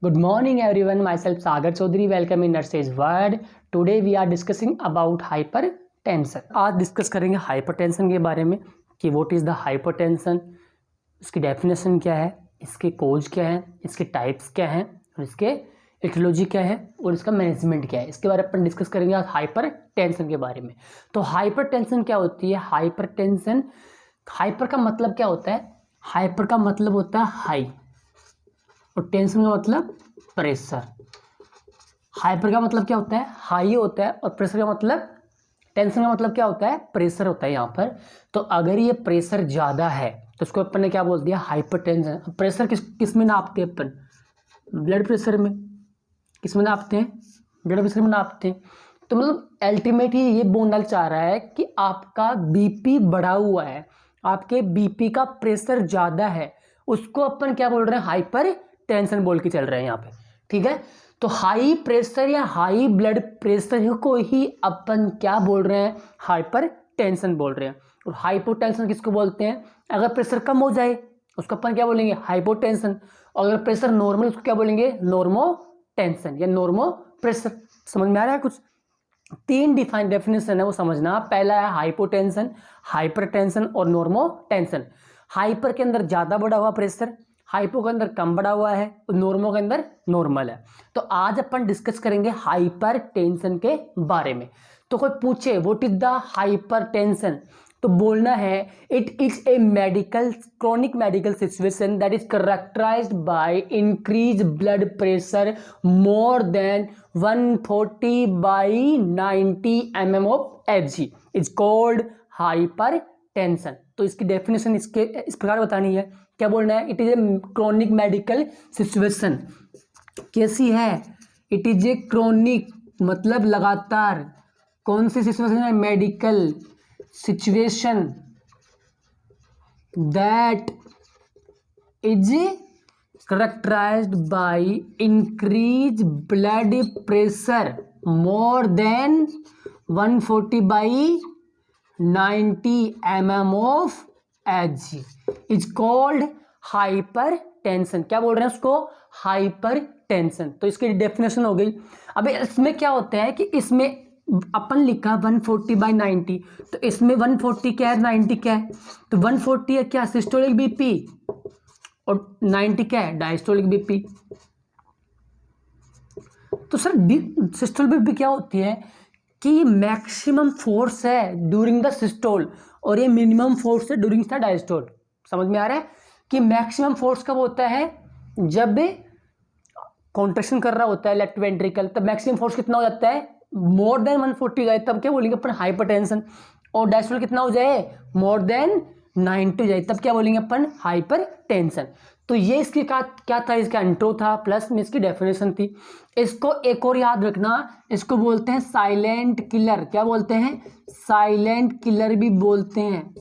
Good morning everyone, myself Sagar Chaudhary, welcome in Nurse's World. Today we are discussing about hypertension. आज discuss करेंगे hypertension के बारे में कि व्हाट इज़ द हाइपरटेंशन, इसकी definition क्या है, इसके कोज क्या है, इसके टाइप्स क्या हैं और इसके एटियोलॉजी क्या है और इसका मैनेजमेंट क्या है। इसके बारे में अपन डिस्कस करेंगे आज हाइपरटेंशन के बारे में। तो हाइपरटेंशन क्या होती है? हाइपरटेंशन, हाइपर का मतलब क्या होता है? हाइपर का मतलब होता है हाई और टेंशन का मतलब प्रेशर। हाइपर का मतलब क्या होता है? हाई होता है और प्रेशर का मतलब, टेंशन का मतलब क्या होता है? प्रेशर होता है यहाँ पर। तो अगर ये प्रेशर ज़्यादा है तो उसको अपन ने क्या बोल दिया? हाइपरटेंशन। प्रेशर किस में नापते हैं अपन? ब्लड प्रेशर में। किस में नापते हैं? ब्लड प्रेशर में नापते हैं। तो मतलब अल्टीमेटली ये बोलना चाह रहा है कि आपका बीपी बढ़ा हुआ है, आपके बीपी का प्रेशर ज़्यादा है, उसको अपन क्या बोल रहे हैं? हाइपर टेंशन बोल के चल रहे हैं यहाँ पे। ठीक है, तो हाई प्रेशर या हाई ब्लड प्रेशर को ही अपन क्या बोल रहे हैं? हाइपर टेंशन बोल रहे हैं। और हाइपोटेंशन किसको बोलते हैं? अगर प्रेशर कम हो जाए उसको अपन क्या बोलेंगे? हाइपोटेंशन। और अगर प्रेशर नॉर्मल उसको क्या बोलेंगे? नॉर्मो टेंशन या नॉर्मो प्रेशर। समझ में आ रहा है? कुछ तीन डेफिनेशन है वो समझना। पहला है हाइपोटेंशन, हाइपरटेंशन और नॉर्मो टेंशन। हाइपर के अंदर ज़्यादा बढ़ा हुआ प्रेशर, हाइपो के अंदर कम बढ़ा हुआ है और नॉर्मो के अंदर नॉर्मल है। तो आज अपन डिस्कस करेंगे हाइपर टेंशन के बारे में। तो कोई पूछे what is the hyper tension, तो बोलना है it is a medical chronic medical situation that is characterised by increase blood pressure more than 140/90 mm of Hg is called hyper tension. तो इसकी डेफिनेशन इस प्रकार बतानी है। क्या बोलना है? It is a chronic medical situation. कैसी है? इट इज ए क्रोनिक मतलब लगातार। कौन सी सिचुएशन है? Medical situation that is characterized by increased blood pressure more than 140/90 mm of Hg is called hypertension। क्या बोल रहे हैं उसको? हाइपरटेंशन। तो इसकी डेफिनेशन हो गई। अब इसमें क्या होता है कि इसमें अपन लिखा 140/90, तो इसमें 140 क्या है, 90 क्या है? तो 140 है क्या? सिस्टोलिक बीपी और 90 क्या है? Diastolic BP. तो सर सिस्टोल बीपी क्या होती है कि मैक्सिमम फोर्स है ड्यूरिंग द सिस्टोल और ये मिनिमम फोर्स है ड्यूरिंग द डायस्टोल। समझ में आ रहा है कि मैक्सिमम फोर्स कब होता है? जब कॉन्ट्रैक्शन कर रहा होता है लेफ्ट वेंट्रिकल, तब मैक्सिमम फोर्स कितना हो जाता है? मोर देन 140 जाए तब क्या बोलेंगे अपन? हाइपरटेंशन। और डायस्टोल कितना हो जाए? मोर देन 90 हो जाए तब क्या बोलेंगे अपन? हाइपरटेंशन। तो ये इसकी क्या था? इसका इंट्रो था प्लस में इसकी डेफिनेशन थी। इसको एक और याद रखना, इसको बोलते हैं साइलेंट किलर। क्या बोलते हैं? साइलेंट किलर भी बोलते हैं।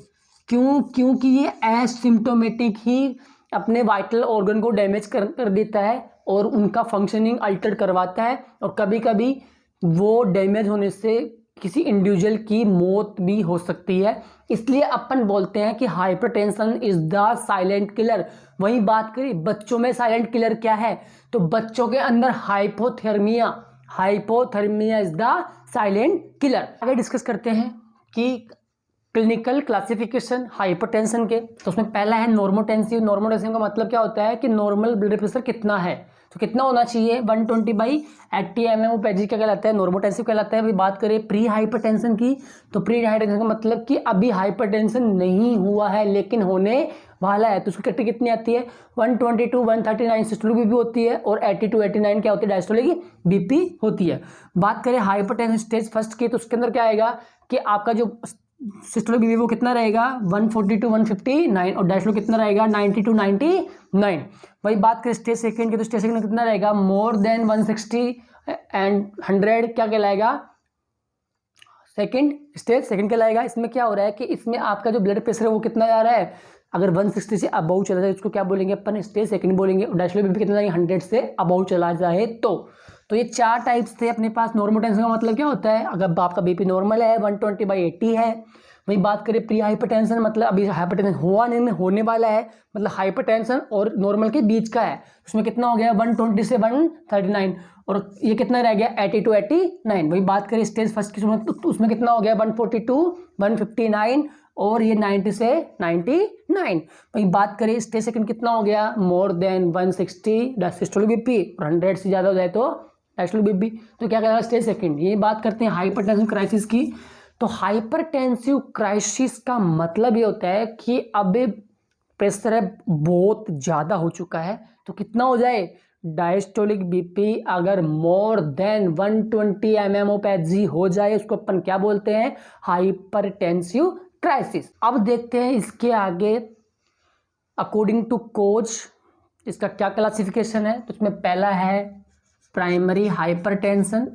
क्यों? क्योंकि ये एसिम्प्टोमेटिक ही अपने वाइटल ऑर्गन को डैमेज कर देता है और उनका फंक्शनिंग अल्टर करवाता है और कभी कभी वो डैमेज होने से किसी इंडिविजुअल की मौत भी हो सकती है। इसलिए अपन बोलते हैं कि hypertension is the silent killer. वही बात करें बच्चों में साइलेंट किलर क्या है, तो बच्चों के अंदर hypothermia, hypothermia is the silent killer. आगे डिस्कस करते हैं कि क्लिनिकल क्लासिफिकेशन हाइपरटेंशन के। तो उसमें पहला है नॉर्मोटेंसिव। नॉर्मोटेंसिव का मतलब क्या होता है कि नॉर्मल ब्लड प्रेशर कितना है, तो कितना होना चाहिए? 120/80 mm ऑफ Hg क्या कहलाता है? नॉर्मोटेंसिव कहलाता है। अभी बात करें प्री हाइपरटेंशन की, तो प्री हाइपरटेंशन का मतलब कि अभी हाइपरटेंशन नहीं हुआ है लेकिन होने वाला है। तो उसकी कैटेगरी कितनी आती है? 120-139 सिस्टोलिक बीपी होती है और 80-89 क्या होती है? डायस्टोलिक बीपी होती है। बात करें हाइपरटेंशन स्टेज फर्स्ट की, तो उसके अंदर क्या आएगा कि आपका जो सिस्टोलिक बीपी वो कितना रहेगा? 140-159 और डायस्टोलिक कितना रहेगा? 90-99। वही बात करें स्टेज सेकंड की, तो स्टेज सेकंड में कितना रहेगा? मोर देन 160 एंड 100 क्या कहलाएगा? सेकंड स्टेज सेकंड कहलाएगा। इसमें क्या हो रहा है कि इसमें आपका जो ब्लड प्रेशर है वो कितना जा रहा है? अगर 160 से अबव चला जाए उसको क्या बोलेंगे अपन? स्टेज सेकंड बोलेंगे। और डायस्टोलिक बीपी कितना जाएगा? 100 से अबव चला जाए तो ये चार टाइप्स थे अपने पास। नॉर्मोटेंशन का मतलब क्या होता है? अगर आपका बीपी नॉर्मल है 120/80 है, वही बात करें प्री हाइपरटेंशन, मतलब अभी हाइपरटेंशन हुआ नहीं, होने वाला है, मतलब हाइपरटेंशन और नॉर्मल के बीच का है, उसमें कितना हो गया 120 से 139, और ये कितना रह गया 80 to 89। वही बात करें स्टेज फर्स्ट की तो उसमें कितना हो गया 142 159, और ये 90 से 99। वही बात करें स्टेज सेकंड कितना हो गया मोर देन 160 सिस्टोलिक बीपी, और 100 से ज़्यादा हो जाए तो डायस्टोलिक बीपी, तो क्या कहलाएगा स्टेज सेकंड। ये बात करते हैं हाइपरटेंसिव क्राइसिस की। तो हाइपरटेंसिव क्राइसिस का मतलब ये होता है कि अब प्रेशर बहुत ज़्यादा हो चुका है, तो कितना हो जाए डायस्टोलिक बीपी अगर मोर देन 120 mmHg हो जाए, उसको अपन क्या बोलते हैं हाइपरटेंसिव क्राइसिस। अब देखते हैं इसके आगे अकॉर्डिंग टू कोच इसका क्या क्लासिफिकेशन है। तो उसमें पहला है प्राइमरी हाइपरटेंशन,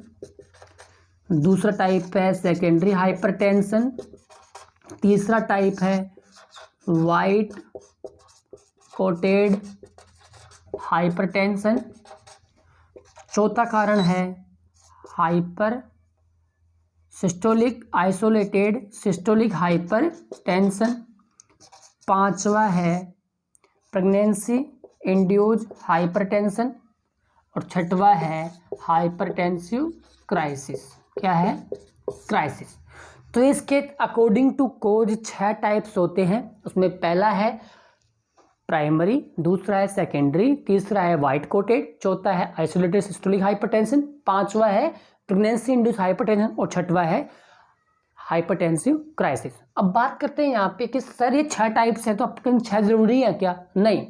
दूसरा टाइप है सेकेंडरी हाइपरटेंशन, तीसरा टाइप है वाइट कोटेड हाइपरटेंशन, चौथा कारण है hyper systolic isolated systolic hypertension, पांचवा है प्रेगनेंसी इंड्यूस हाइपरटेंशन, और छठवा है हाइपरटेंसिव क्राइसिस। क्या है क्राइसिस। तो इसके अकॉर्डिंग टू कोज 6 टाइप्स होते हैं। उसमें पहला है प्राइमरी, दूसरा है सेकेंडरी, तीसरा है वाइट कोटेड, चौथा है आइसोलेटेड सिस्टोलिक हाइपरटेंशन, पांचवा है प्रेगनेंसी इंड्यूस हाइपरटेंशन, और छठवा है हाइपरटेंसिव क्राइसिस। अब बात करते हैं यहाँ पे कि सर ये 6 टाइप्स हैं तो आपके 6 जरूरी है क्या? नहीं,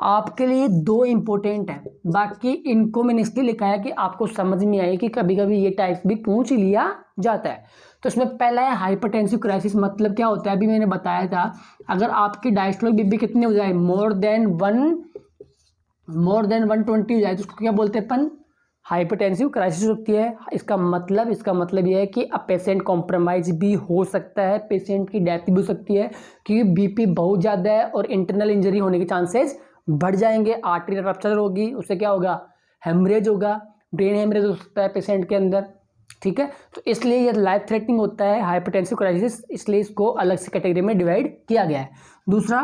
आपके लिए 2 इंपॉर्टेंट हैं, बाकी इनको मैंने इसलिए लिखा है कि आपको समझ में आए कि कभी कभी ये टाइप भी पूछ लिया जाता है। तो इसमें पहला है हाइपरटेंसिव क्राइसिस। मतलब क्या होता है, अभी मैंने बताया था, अगर आपकी डायस्टोलिक बीपी कितनी हो जाए मोर देन 120 हो जाए तो उसको क्या बोलते हैं अपन हाइपरटेंसिव क्राइसिस होती है। इसका मतलब ये है कि अब पेशेंट कॉम्प्रोमाइज भी हो सकता है, पेशेंट की डेथ भी हो सकती है, क्योंकि बीपी बहुत ज़्यादा है और इंटरनल इंजरी होने के चांसेस बढ़ जाएंगे। आर्टरी रप्चर होगी, उससे क्या होगा हेमरेज होगा, ब्रेन हेमरेज हो सकता है पेशेंट के अंदर। ठीक है, तो इसलिए ये लाइफ थ्रेटनिंग होता है हाइपरटेंसिव क्राइसिस, इसलिए इसको अलग से कैटेगरी में डिवाइड किया गया है। दूसरा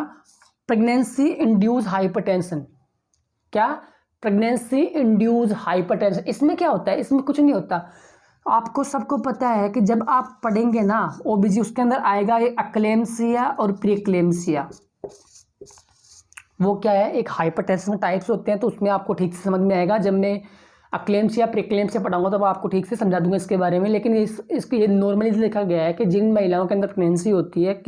प्रेगनेंसी इंड्यूस हाइपरटेंशन। क्या? Pregnancy induce hypertension. इसमें क्या होता है? इसमें कुछ नहीं होता। आपको सबको पता है कि जब आप पढ़ेंगे ना ओबीजी, उसके अंदर आएगा ये अक्लेम्सिया और प्रीक्लेम्सिया। वो क्या है, एक हाइपरटेंशन टाइप्स होते हैं, तो उसमें आपको ठीक से समझ में आएगा। जब मैं अक्लेम्सिया प्रीक्लेम्सिया पढ़ाऊंगा तब आपको ठीक से समझा दूंगा इसके बारे में। लेकिन इसको ये नॉर्मली लिखा गया है कि जिन महिलाओं के अंदर प्रेगनेंसी होती है,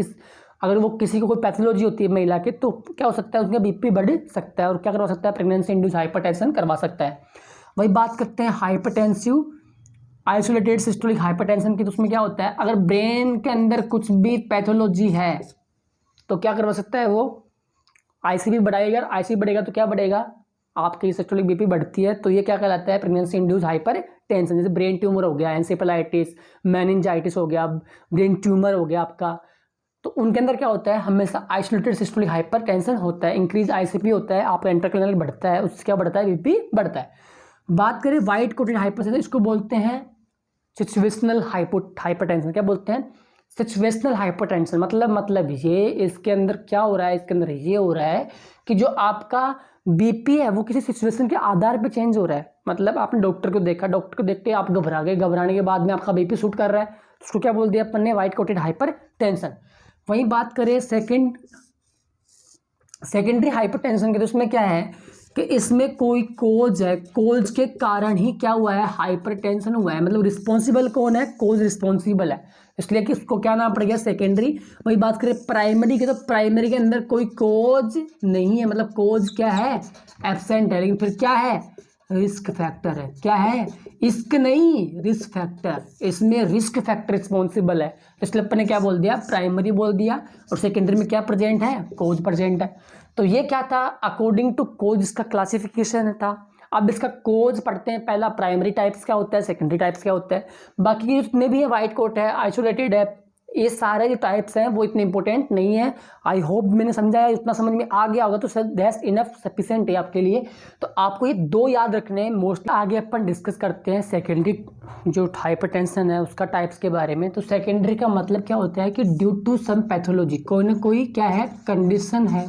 अगर वो किसी को कोई पैथोलॉजी होती है महिला के, तो क्या हो सकता है उसका बीपी बढ़ सकता है और क्या करवा सकता है प्रेगनेंसी इंड्यूस हाइपरटेंशन करवा सकता है। वही बात करते हैं हाइपरटेंसिव आइसोलेटेड सिस्टोलिक हाइपरटेंशन की। तो उसमें क्या होता है, अगर ब्रेन के अंदर कुछ भी पैथोलॉजी है तो क्या करवा सकता है वो आईसीबी बढ़ाएगा। आईसीबी बढ़ेगा तो क्या बढ़ेगा, आपकी सिस्टोलिक बीपी बढ़ती है, तो ये क्या कहलाता है प्रेगनेंसी इंड्यूस हाइपरटेंशन। जैसे ब्रेन ट्यूमर हो गया, एंसेफेलाइटिस, मेनिंजाइटिस हो गया, ब्रेन ट्यूमर हो गया आपका, तो उनके अंदर क्या होता है हमेशा आइसोलेटेड सिस्टोलिक हाइपरटेंशन होता है। इंक्रीज आईसीपी होता है, आपका इंट्राक्रैनियल बढ़ता है, उससे क्या बढ़ता है बीपी बढ़ता है। बात करें वाइट कोटेड हाइपरटेंशन, इसको बोलते हैं सिचुएशनल हाइपरटेंशन। क्या बोलते हैं? Situational hypertension. मतलब ये इसके अंदर क्या हो रहा है, इसके अंदर ये हो रहा है कि जो आपका बीपी है वो किसी सिचुएशन के आधार पे चेंज हो रहा है। मतलब आपने डॉक्टर को देखा, डॉक्टर को देखते आप घबरा गए, घबराने के बाद में आपका बीपी शूट कर रहा है, उसको क्या बोल दिया अपन ने वाइट कोटेड हाइपरटेंशन। वहीं बात करें सेकेंडरी हाइपरटेंशन की, तो उसमें क्या है कि इसमें कोई कोज है, कोज के कारण ही क्या हुआ है हाइपरटेंशन हुआ है। मतलब रिस्पॉन्सिबल कौन है, कोज रिस्पॉन्सिबल है, इसलिए कि उसको क्या नाम पड़ गया सेकेंडरी। वही बात करें प्राइमरी की, तो प्राइमरी के अंदर कोई कोज नहीं है, मतलब कोज क्या है एब्सेंट है, लेकिन फिर क्या है रिस्क फैक्टर है। क्या है? इसक नहीं रिस्क फैक्टर, इसमें रिस्क फैक्टर रिस्पॉन्सिबल है, इसलिए अपन ने क्या बोल दिया प्राइमरी बोल दिया। और सेकेंडरी में क्या प्रेजेंट है, कोज प्रेजेंट है। तो ये क्या था अकॉर्डिंग टू कोज, इसका क्लासिफिकेशन था। अब इसका कोज पढ़ते हैं, पहला प्राइमरी टाइप्स क्या होता है, सेकेंडरी टाइप्स क्या होता है, बाकी जितने भी है वाइट कोट है, आइसोलेटेड है, ये सारे जो टाइप्स हैं वो इतने इंपॉर्टेंट नहीं है। आई होप मैंने समझाया, इतना समझ में आ गया होगा तो सर दैट्स इनफ सफिशिएंट है आपके लिए। तो आपको ये 2 याद रखने हैं मोस्टली। आगे अपन डिस्कस करते हैं सेकेंडरी जो हाइपरटेंशन है उसका टाइप्स के बारे में। तो सेकेंडरी का मतलब क्या होता है कि ड्यू टू सम पैथोलॉजी, कोई ना कोई क्या है कंडीशन है,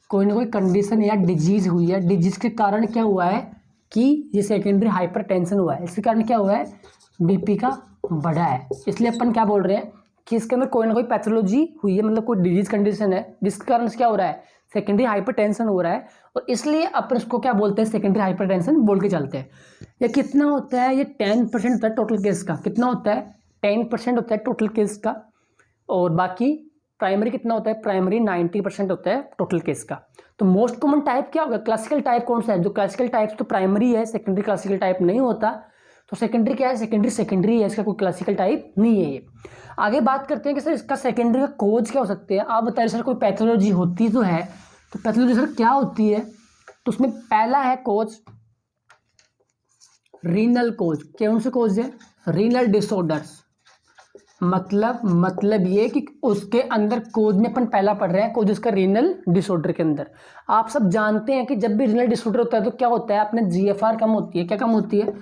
कोई ना कोई कंडीशन या डिजीज हुई है, डिजीज के कारण क्या हुआ है कि ये सेकेंडरी हाइपरटेंशन हुआ है। इसके कारण क्या हुआ है, बीपी का बढ़ा है। इसलिए अपन क्या बोल रहे हैं कि इसके अंदर कोई ना कोई पैथोलॉजी हुई है, मतलब कोई डिजीज कंडीशन है जिसके कारण क्या हो रहा है, सेकेंडरी हाइपरटेंशन हो रहा है। और इसलिए अपन इसको क्या बोलते हैं, सेकेंडरी हाइपरटेंशन बोल के चलते हैं। ये कितना होता है, ये 10% होता है टोटल केस का। कितना होता है, 10% होता है टोटल केस का। और बाकी प्राइमरी कितना होता है, प्राइमरी 90% होता है टोटल केस का। तो मोस्ट कॉमन टाइप क्या होगा, क्लासिकल टाइप कौन सा है, जो क्लासिकल टाइप तो प्राइमरी है, सेकेंडरी क्लासिकल टाइप नहीं होता। तो सेकेंडरी क्या है, सेकेंडरी है, इसका कोई क्लासिकल टाइप नहीं है ये। आगे बात करते हैं कि सर इसका सेकेंडरी का कोज क्या हो सकते हैं। आप बताइए सर कोई पैथोलॉजी होती तो है, तो पैथोलॉजी सर क्या होती है। तो उसमें पहला है कोज रीनल कोज। कौन से कोज है, रीनल डिसऑर्डर्स। मतलब ये कि उसके अंदर कोज में अपन पहला पढ़ रहे हैं, कोज उसका रीनल डिसऑर्डर के अंदर। आप सब जानते हैं कि जब भी रीनल डिसऑर्डर होता है तो क्या होता है, अपने जीएफआर कम होती है। क्या कम होती है,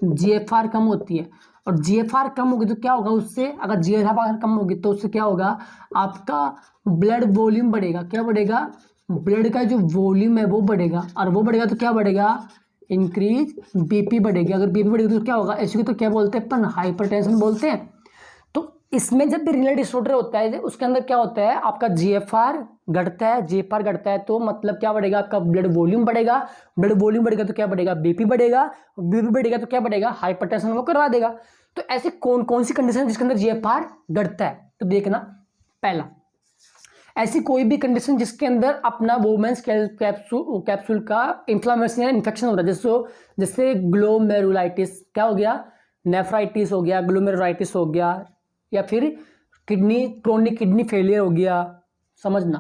जीएफआर कम होती है। और जीएफआर कम होगी तो क्या होगा, उससे अगर जीएफआर कम होगी तो उससे क्या होगा, आपका ब्लड वॉल्यूम बढ़ेगा। क्या बढ़ेगा, ब्लड का जो वॉल्यूम है वो बढ़ेगा। और वो बढ़ेगा तो क्या बढ़ेगा, इंक्रीज बीपी बढ़ेगी। अगर बीपी बढ़ेगी तो क्या होगा, ऐसे तो क्या बोलते हैं अपन, हाइपरटेंशन बोलते हैं। तो इसमें जब भी रीनल डिसऑर्डर होता है उसके अंदर क्या होता है, आपका जीएफआर घटता है। जीएफआर घटता है तो मतलब क्या बढ़ेगा, आपका ब्लड वॉल्यूम बढ़ेगा। ब्लड वॉल्यूम बढ़ेगा तो क्या बढ़ेगा, बीपी बढ़ेगा। बीपी बढ़ेगा तो क्या बढ़ेगा, हाइपरटेंशन वो करवा देगा। तो ऐसी कौन कौन सी कंडीशन है जिसके अंदर जीएफआर घटता है, तो देखना। पहला, ऐसी कोई भी कंडीशन जिसके अंदर अपना वोमेंस कैप्सूल का इंफ्लामेशन या इन्फेक्शन हो रहा है, जैसे ग्लोमेरुलाइटिस क्या हो गया, नेफ्राइटिस हो गया, ग्लोमेरुलाइटिस हो गया, या फिर क्रोनिक किडनी फेलियर हो गया। समझना,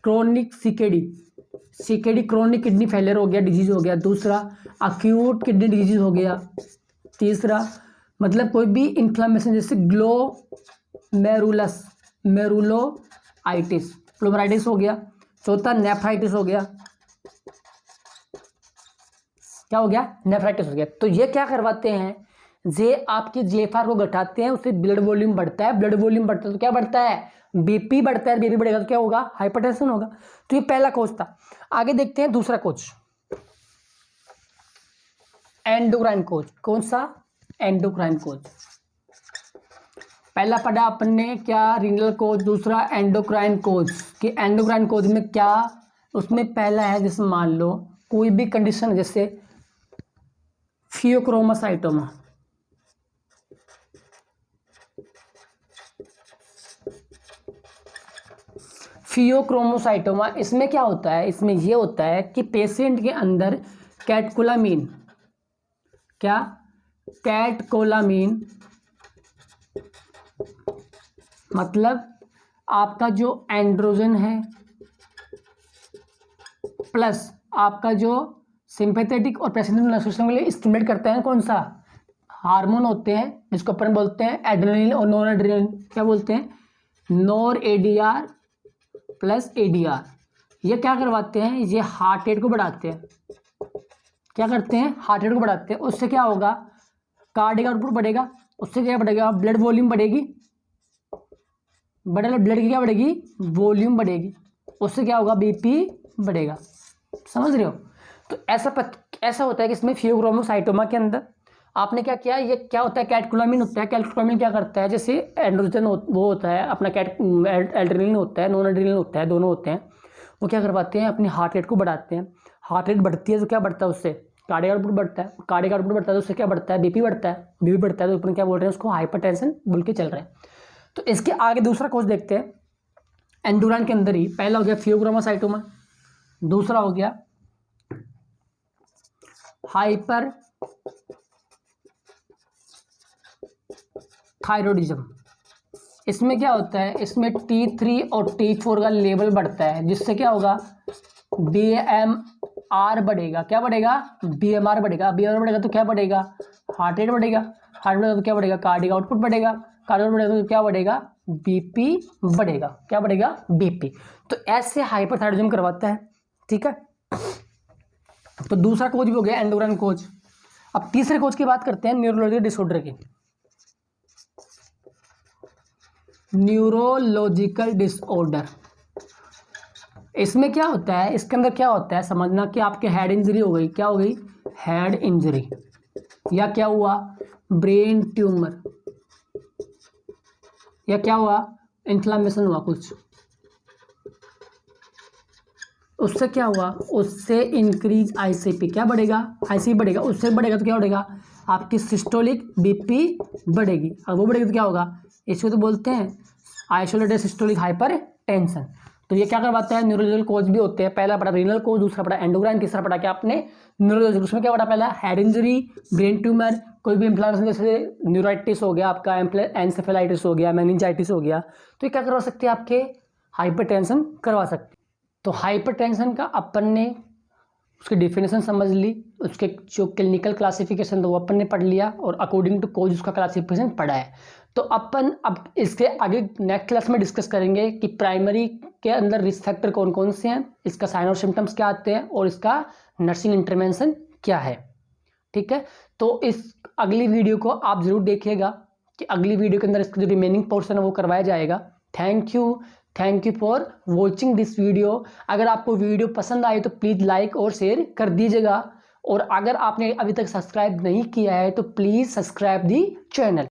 chronic CKD chronic kidney failure हो गया, डिजीज हो गया। दूसरा, अक्यूट किडनी डिजीज हो गया। तीसरा, मतलब कोई भी इन्फ्लामेशन जैसे ग्लोमेरुलाइटिस हो गया। चौथा, नेफ्राइटिस हो गया। क्या हो गया, नेफ्राइटिस हो गया। तो ये क्या करवाते हैं, ये आपकी जीएफआर को घटाते हैं, उससे ब्लड वॉल्यूम बढ़ता है। ब्लड वॉल्यूम बढ़ता है तो क्या बढ़ता है, बीपी बढ़ता है। बीपी बढ़ेगा तो क्या होगा, हाइपरटेंशन होगा। तो ये पहला कोच था। आगे देखते हैं दूसरा कोच, एंडोक्राइन कोच। कौन सा, एंडोक्राइन कोच। पहला पढ़ा अपन ने क्या, रीनल कोच। दूसरा एंडोक्राइन कोच। कि एंडोक्राइन कोच में क्या, उसमें पहला है जैसे मान लो कोई भी कंडीशन जैसे फियोक्रोमोसाइटोमा। फियोक्रोमोसाइटोमा, इसमें क्या होता है, इसमें ये होता है कि पेशेंट के अंदर कैटकोलामीन, क्या, कैटकोलामीन मतलब आपका जो एंड्रोजन है प्लस आपका जो सिंपैथेटिक और पैरासिम्पैथेटिक नर्वस सिस्टम के लिए स्टिमुलेट करता है कौन सा, हार्मोन होते हैं जिसको अपन बोलते हैं एड्रेनलिन और नॉर एड्रेनलिन। क्या बोलते हैं, नॉर एडीआर प्लस एडीआर। ये क्या करवाते हैं, ये हार्ट रेट को बढ़ाते हैं। क्या करते हैं, हार्ट रेट को बढ़ाते हैं। उससे क्या होगा, कार्डियक आउटपुट बढ़ेगा। उससे क्या बढ़ेगा, ब्लड वॉल्यूम बढ़ेगी। बढ़ेगा ब्लड की क्या बढ़ेगी, वॉल्यूम बढ़ेगी। उससे क्या होगा, बीपी बढ़ेगा। समझ रहे हो। तो ऐसा होता है कि इसमें फियोक्रोमोसाइटोमा के अंदर आपने क्या किया, ये क्या होता है, कैटकोलामीन होता है। कैटकोलामीन क्या करता है, जैसे एंड्रोजन वो होता है अपना, एड्रेनलिन होता है, नॉन एड्रेनलिन होता है, दोनों होते हैं। वो क्या करवाते हैं, अपनी हार्ट रेट को बढ़ाते हैं। हार्ट रेट बढ़ती है तो क्या बढ़ता है, उससे कार्डियक आउटपुट बढ़ता है। कार्डियक आउटपुट बढ़ता है तो उससे क्या बढ़ता है, बीपी बढ़ता है। बीपी बढ़ता है तो अपन क्या बोल रहे हैं, उसको हाइपरटेंशन बोल के चल रहे हैं। तो इसके आगे दूसरा कोर्स देखते हैं एंडोक्राइन के अंदर ही। पहला हो गया फियोक्रोमोसाइटोमा, दूसरा हो गया हाइपर थायरॉइडिज्म। इसमें क्या होता है, इसमें T3 और T4 का लेवल बढ़ता है, जिससे क्या होगा, BMR बढ़ेगा। क्या बढ़ेगा, BMR बढ़ेगा। BMR बढ़ेगा तो क्या बढ़ेगा, हार्ट रेट बढ़ेगा। हार्ट बढ़ेगा तो क्या बढ़ेगा, कार्डियक आउटपुट बढ़ेगा। कार्बन बढ़ेगा तो क्या बढ़ेगा, बीपी बढ़ेगा। क्या बढ़ेगा, बीपी। तो ऐसे हाइपरथायरॉयडिज्म करवाता है, ठीक है। तो दूसरा कोज भी हो गया एंडोक्राइन कोज। अब तीसरे कोज की बात करते हैं, न्यूरोलॉजिकल डिसऑर्डर की। न्यूरोलॉजिकल डिसऑर्डर, इसमें क्या होता है, इसके अंदर क्या होता है समझना कि आपके हेड इंजरी हो गई, क्या हो गई, हेड इंजरी, या क्या हुआ, ब्रेन ट्यूमर, या क्या हुआ, इन्फ्लामेशन हुआ कुछ, उससे क्या हुआ, उससे इंक्रीज आईसीपी, क्या बढ़ेगा, आईसीपी बढ़ेगा, उससे बढ़ेगा तो क्या बढ़ेगा, आपकी सिस्टोलिक बीपी बढ़ेगी। और वो बढ़ेगी तो क्या होगा, इसको तो बोलते हैं आइसोलेटेड सिस्टोलिक हाइपर टेंशन। तो ये क्या करवाता है, न्यूरोलॉजिकल कोज भी होते हैं। पहला पढ़ा रीनल कोज, दूसरा पढ़ा एंडोक्राइन, तीसरा पढ़ा क्या आपने, न्यूरोलॉजिकल। उसमें क्या पढ़ा, पहला हेड इंजरी, ब्रेन ट्यूमर, कोई भी इंफ्लामेशन जैसे न्यूराइटिस हो गया आपका, एंसेफेलाइटिस हो गया, मेनिंजाइटिस हो गया, तो ये क्या करवा सकते हैं, आपके हाइपरटेंशन करवा सकते हैं। तो हाइपरटेंशन का अपन ने उसकी डिफिनेशन समझ ली, उसके जो क्लिनिकल क्लासिफिकेशन था वो अपन ने पढ़ लिया, और अकॉर्डिंग टू कोज उसका क्लासिफिकेशन पढ़ा है। तो अपन अब इसके आगे नेक्स्ट क्लास में डिस्कस करेंगे कि प्राइमरी के अंदर रिस्क फैक्टर कौन कौन से हैं, इसका साइन और सिम्टम्स क्या आते हैं, और इसका नर्सिंग इंटरवेंशन क्या है, ठीक है। तो इस अगली वीडियो को आप जरूर देखिएगा कि अगली वीडियो के अंदर इसका जो रिमेनिंग पोर्शन है वो करवाया जाएगा। Thank you for watching this video. अगर आपको वीडियो पसंद आए तो प्लीज़ लाइक और शेयर कर दीजिएगा, और अगर आपने अभी तक सब्सक्राइब नहीं किया है तो प्लीज़ सब्सक्राइब दी चैनल।